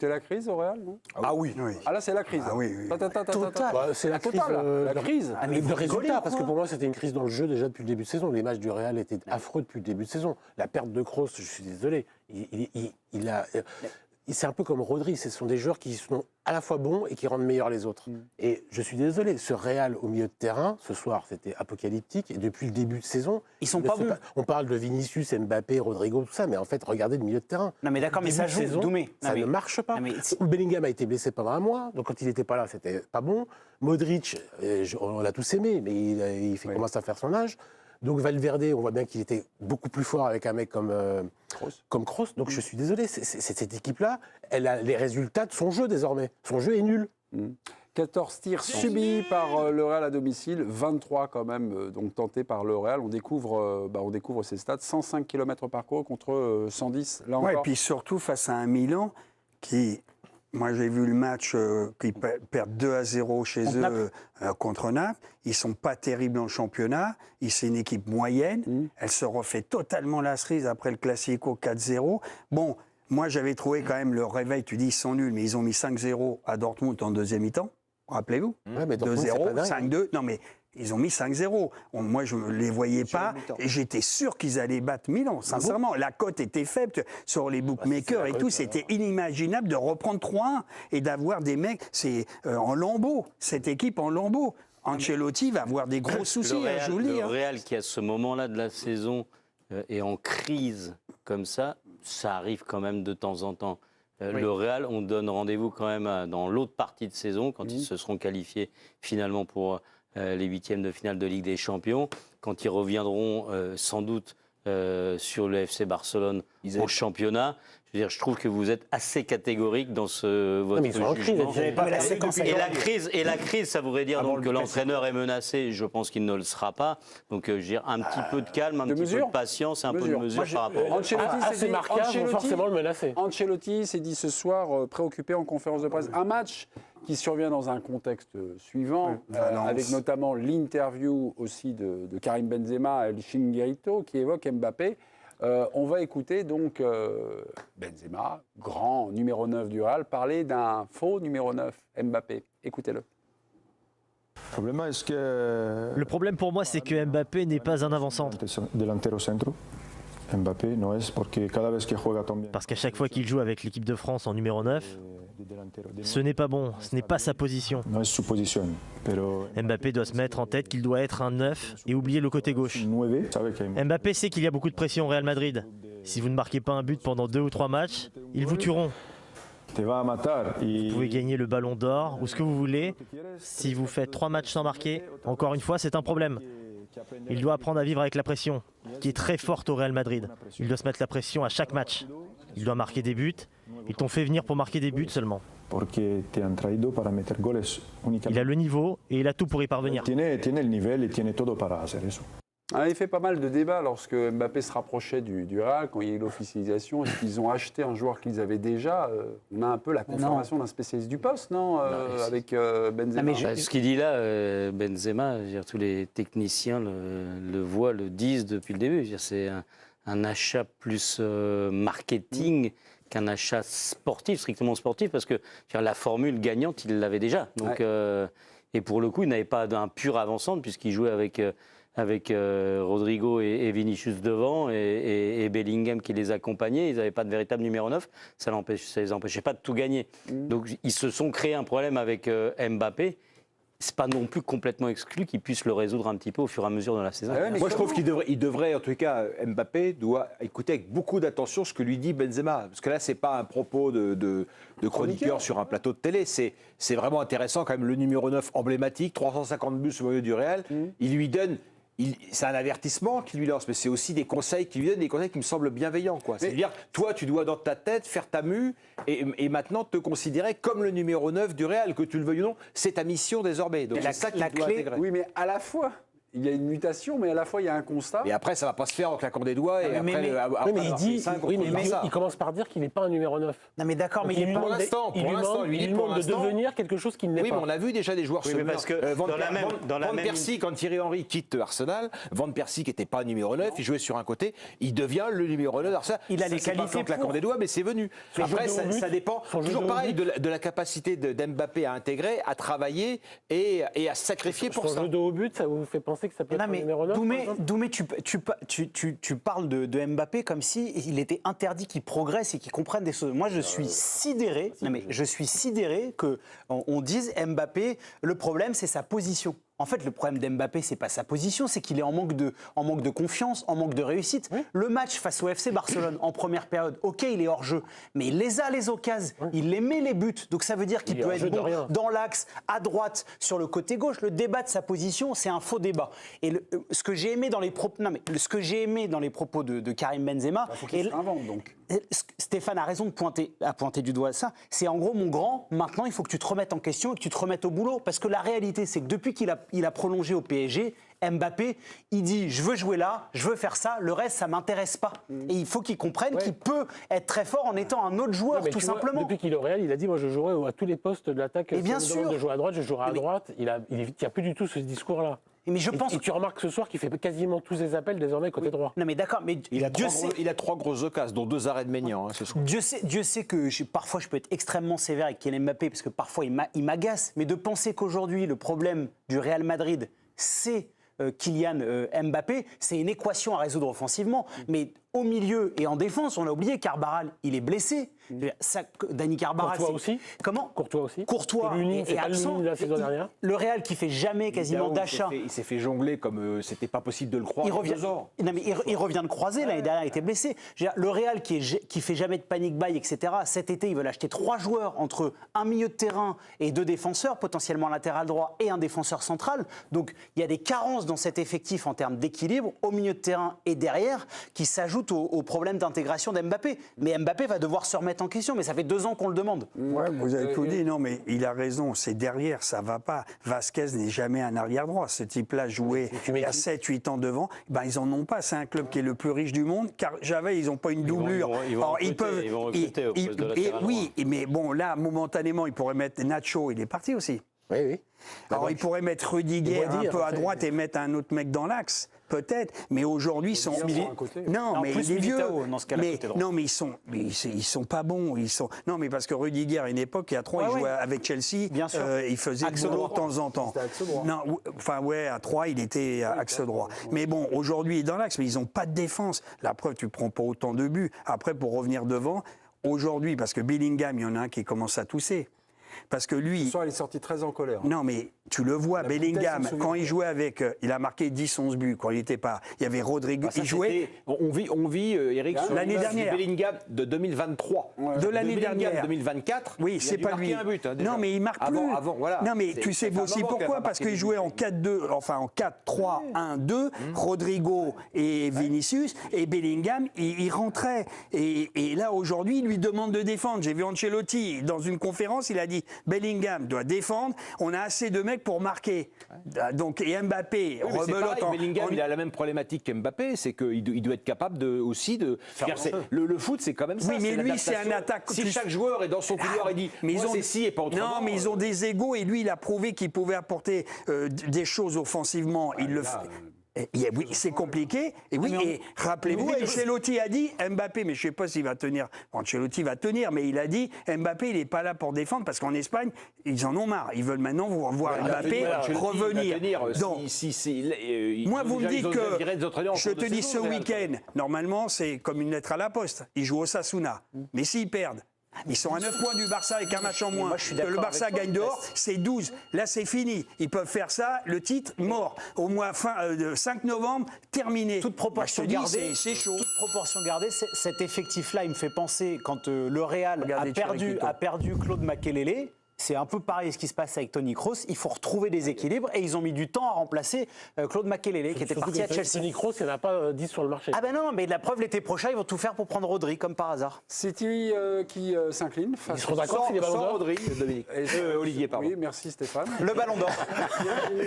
C'est la crise au Real, non? Ah oui. Ah là, c'est la crise. Ah oui, oui. C'est la crise, la crise. mais de résultat, parce que pour moi, c'était une crise dans le jeu déjà depuis le début de saison. Les matchs du Real étaient affreux depuis le début de saison. La perte de Kroos, je suis désolé, c'est un peu comme Rodri, ce sont des joueurs qui sont à la fois bons et qui rendent meilleurs les autres. Et je suis désolé, ce Real au milieu de terrain, ce soir, c'était apocalyptique. Et depuis le début de saison, ils sont pas bons. On parle de Vinicius, Mbappé, Rodrigo, tout ça, mais en fait, regardez le milieu de terrain. Non mais d'accord, mais ça joue, Doumé. Ça ne marche pas. Bellingham a été blessé pendant un mois, donc quand il n'était pas là, c'était pas bon. Modric, on l'a tous aimé, mais il commence à faire son âge. Donc Valverde, on voit bien qu'il était beaucoup plus fort avec un mec comme Kroos. Donc je suis désolé, c'est cette équipe-là, elle a les résultats de son jeu désormais. Son jeu est nul. 14 tirs subis par le Real à domicile, 23 quand même donc tentés par le Real. On découvre ces stats, 105 km parcours contre 110 là encore. Et puis surtout face à un Milan qui... Moi, j'ai vu le match qui perd 2-0 chez eux contre Naples. Ils ne sont pas terribles en championnat. C'est une équipe moyenne. Elle se refait totalement la cerise après le Classico 4-0. Bon, moi, j'avais trouvé quand même le réveil. Tu dis ils sont nuls, mais ils ont mis 5-0 à Dortmund en deuxième mi-temps. Rappelez-vous. 2-0, 5-2. Non, mais... Ils ont mis 5-0. Moi, je ne les voyais pas. Et j'étais sûr qu'ils allaient battre Milan, sincèrement. La cote était faible sur les bookmakers et tout. C'était inimaginable de reprendre 3-1 et d'avoir des mecs en lambeaux. Cette équipe en lambeaux. Ancelotti va avoir des gros soucis, je vous le dis. Le Real qui, à ce moment-là de la saison, est en crise comme ça arrive quand même de temps en temps. Le Real, on donne rendez-vous quand même dans l'autre partie de saison, quand ils se seront qualifiés finalement pour... les huitièmes de finale de Ligue des Champions, quand ils reviendront sans doute sur le FC Barcelone au championnat. Je veux dire, je trouve que vous êtes assez catégorique dans votre jugement. Et la crise, ça voudrait dire donc que l'entraîneur est menacé. Je pense qu'il ne le sera pas. Donc, je veux dire, un petit peu de calme, un petit peu de patience, un peu de mesure par rapport. Ancelotti s'est dit ce soir préoccupé en conférence de presse. Un match qui survient dans un contexte suivant, avec notamment l'interview aussi de Karim Benzema et El Chinguirito qui évoque Mbappé. On va écouter donc Benzema, grand numéro 9 du Real, parler d'un faux numéro 9, Mbappé. Écoutez-le. Le problème pour moi, c'est que Mbappé n'est pas un avant-centre. Parce qu'à chaque fois qu'il joue avec l'équipe de France en numéro 9, ce n'est pas bon, ce n'est pas sa position. Mbappé doit se mettre en tête qu'il doit être un 9 et oublier le côté gauche. Mbappé sait qu'il y a beaucoup de pression au Real Madrid. Si vous ne marquez pas un but pendant 2 ou 3 matchs, ils vous tueront. Vous pouvez gagner le ballon d'or ou ce que vous voulez. Si vous faites 3 matchs sans marquer, encore une fois, c'est un problème. Il doit apprendre à vivre avec la pression, qui est très forte au Real Madrid. Il doit se mettre la pression à chaque match. Il doit marquer des buts. Ils t'ont fait venir pour marquer des buts seulement. Il a le niveau et il a tout pour y parvenir. Il fait pas mal de débats lorsque Mbappé se rapprochait du Real, quand il y a eu l'officialisation. Est-ce qu'ils ont acheté un joueur qu'ils avaient déjà? On a un peu la confirmation d'un spécialiste du poste, non, avec Benzema. Ce qu'il dit là, Benzema, je veux dire, tous les techniciens le voient, le disent depuis le début. C'est un achat plus marketing qu'un achat sportif, strictement sportif, parce que la formule gagnante, il l'avait déjà. Donc, et pour le coup, il n'avait pas d'un pur avant-centre, puisqu'il jouait avec Rodrigo et Vinicius devant et Bellingham qui les accompagnait. Ils n'avaient pas de véritable numéro 9. Ça ne les empêchait pas de tout gagner. Donc, ils se sont créés un problème avec Mbappé. Ce n'est pas non plus complètement exclu qu'ils puissent le résoudre un petit peu au fur et à mesure de la saison. Moi, je trouve qu'il devrait, en tout cas, Mbappé doit écouter avec beaucoup d'attention ce que lui dit Benzema. Parce que là, ce n'est pas un propos de chroniqueur sur un plateau de télé. C'est vraiment intéressant, quand même, le numéro 9 emblématique, 350 buts au milieu du Real. Il lui donne... C'est un avertissement qu'il lui lance, mais c'est aussi des conseils qu'il lui donne, des conseils qui me semblent bienveillants. C'est-à-dire, toi, tu dois dans ta tête faire ta mue et maintenant te considérer comme le numéro 9 du Real, que tu le veuilles ou non, c'est ta mission désormais. Donc c'est ça que tu dois intégrer. Oui, mais à la fois, il y a une mutation, mais à la fois il y a un constat. Et après, ça ne va pas se faire en claquant des doigts. Et mais il commence par dire qu'il n'est pas un numéro 9. Non, mais d'accord, mais il lui demande de devenir quelque chose qu'il n'est pas. Oui, mais on a vu déjà des joueurs se parce que Van Persie, quand Thierry Henry quitte Arsenal, Van Persie, qui n'était pas numéro 9, il jouait sur un côté, il devient le numéro 9 d'Arsenal. Il a les qualités en claquant des doigts, mais c'est venu. Après, ça dépend toujours pareil de la capacité d'Mbappé à intégrer, à travailler et à se sacrifier pour ça. Son jeu de haut but, ça vous fait penser que ça peut être un numéro 9? Doumé, tu parles de Mbappé comme si il était interdit qu'il progresse et qu'il comprenne des choses. Moi, je suis sidéré. Je suis sidéré que on dise Mbappé. Le problème, c'est sa position. En fait, le problème d'Mbappé, c'est pas sa position, c'est qu'il est en manque de confiance, en manque de réussite. Oui. Le match face au FC Barcelone en première période, ok, il est hors jeu, mais il les a les occasions, il les met les buts. Donc ça veut dire qu'il peut être bon dans l'axe, à droite, sur le côté gauche. Le débat de sa position, c'est un faux débat. Et ce que j'ai aimé dans les propos, de Karim Benzema, faut qu'il se réinvente, donc. Stéphane a raison de pointer du doigt ça. C'est en gros, mon grand, maintenant il faut que tu te remettes en question et que tu te remettes au boulot, parce que la réalité, c'est que depuis qu'il a prolongé au PSG, Mbappé, il dit je veux jouer là, je veux faire ça, le reste ça m'intéresse pas. Et il faut qu'il comprenne qu'il peut être très fort en étant un autre joueur, tout simplement. Depuis qu'il est au Real, il a dit moi je jouerai à tous les postes de l'attaque. Et bien sûr, de jouer à droite, je jouerai à droite. Il n'y a plus du tout ce discours-là. Mais je pense et tu remarques ce soir qu'il fait quasiment tous ses appels désormais côté droit. Non mais d'accord, mais il a trois grosses occasions, dont 2 arrêts de Maignan. Dieu sait que parfois je peux être extrêmement sévère avec Kylian Mbappé parce que parfois il m'agace. Mais de penser qu'aujourd'hui le problème du Real Madrid c'est Kylian Mbappé, c'est une équation à résoudre offensivement. Mais au milieu et en défense, on a oublié Carvajal, il est blessé. Dani Carvajal. Courtois aussi. Comment? Courtois aussi. Courtois et absent. La saison dernière. Le Real qui fait jamais quasiment d'achat. Il s'est fait jongler comme c'était pas possible de le croire. Il revient de croiser, l'année dernière il était blessé. Le Real qui fait jamais de panic buy, etc. Cet été, ils veulent acheter 3 joueurs entre un milieu de terrain et 2 défenseurs, potentiellement un latéral droit et un défenseur central. Donc il y a des carences dans cet effectif en termes d'équilibre au milieu de terrain et derrière qui s'ajoutent au problème d'intégration d'Mbappé. Mais Mbappé va devoir se remettre en question, mais ça fait 2 ans qu'on le demande. Ouais, vous avez tout dit, non, mais il a raison, c'est derrière, ça va pas. Vasquez n'est jamais un arrière-droit. Ce type-là jouait il y a 7-8 ans devant, ben, ils en ont pas. C'est un club qui est le plus riche du monde, car Javel, ils n'ont pas une doublure. Ils vont recruter au poste de latéral oui, mais bon, là, momentanément, ils pourraient mettre Nacho, il est parti aussi. Oui. Alors, ils pourraient mettre Rudiger un peu à droite et mettre un autre mec dans l'axe, peut-être. Mais aujourd'hui, ils sont. Non, mais il est vieux. Non, mais ils sont pas bons. Non, mais parce que Rudiger, à une époque, il y a 3, il jouait avec Chelsea. Bien sûr. Il faisait axe droit de temps en temps. Non, enfin ouais, à 3, il était axe droit. Mais bon, aujourd'hui, il est dans l'axe, mais ils n'ont pas de défense. La preuve, tu prends pas autant de buts. Après, pour revenir devant, aujourd'hui, parce que Bellingham, il y en a un qui commence à tousser. Parce que lui. Ce soir, il est sorti très en colère. Non, mais tu le vois, Bellingham, quand il jouait avec. Il a marqué 10-11 buts quand il n'était pas. Il y avait Rodrigo. Il jouait. On vit Eric, l'année dernière. Bellingham de 2023. De l'année dernière. 2024. Oui, c'est pas lui. Un but, hein, non, mais il marque plus. Voilà. Non, mais tu sais aussi pourquoi? Parce qu'il jouait en 4-2, enfin en 4-3-1-2, Rodrigo et Vinicius, et Bellingham, il rentrait. Et là, aujourd'hui, il lui demande de défendre. J'ai vu Ancelotti, dans une conférence, il a dit Bellingham doit défendre, on a assez de mecs pour marquer. Donc, et Mbappé, rebelote en... Bellingham, il a la même problématique qu'Mbappé, c'est qu'il doit être capable aussi de faire... Le foot, c'est quand même ça. Oui, mais lui, c'est un attaque... Si chaque joueur est dans son couloir et dit mais c'est ci et pas autrement... Non, mais ils ont des égos, et lui, il a prouvé qu'il pouvait apporter des choses offensivement. Il le fait. Oui, c'est compliqué. Et oui, et rappelez-vous, Ancelotti a dit Mbappé, mais je ne sais pas s'il va tenir. Ancelotti va tenir, mais il a dit Mbappé, il n'est pas là pour défendre parce qu'en Espagne, ils en ont marre. Ils veulent maintenant voir Mbappé revenir. Donc, moi, vous me dites que je te dis ce week-end, normalement, c'est comme une lettre à la poste. Ils jouent au Osasuna. Mais s'ils perdent, ils sont à 9 points du Barça avec un match en moins. Le Barça gagne dehors, c'est 12. Là, c'est fini. Ils peuvent faire ça. Le titre, mort. Au mois 5 novembre, terminé. Toute proportion gardée, c'est chaud. Toute proportion gardée, cet effectif-là, il me fait penser quand le Real a perdu Claude Makelele. C'est un peu pareil ce qui se passe avec Toni Kroos. Il faut retrouver des équilibres et ils ont mis du temps à remplacer Claude Makelele qui était parti à Chelsea. Toni Kroos, il n'y en a pas 10 sur le marché. Ah ben non, mais la preuve, l'été prochain, ils vont tout faire pour prendre Rodri, comme par hasard. C'est Thierry qui s'incline face Ils seront d'accord s'il est ballon d'or. Rodri, Dominique. Olivier, pardon. Oui, merci Stéphane. Le ballon d'or.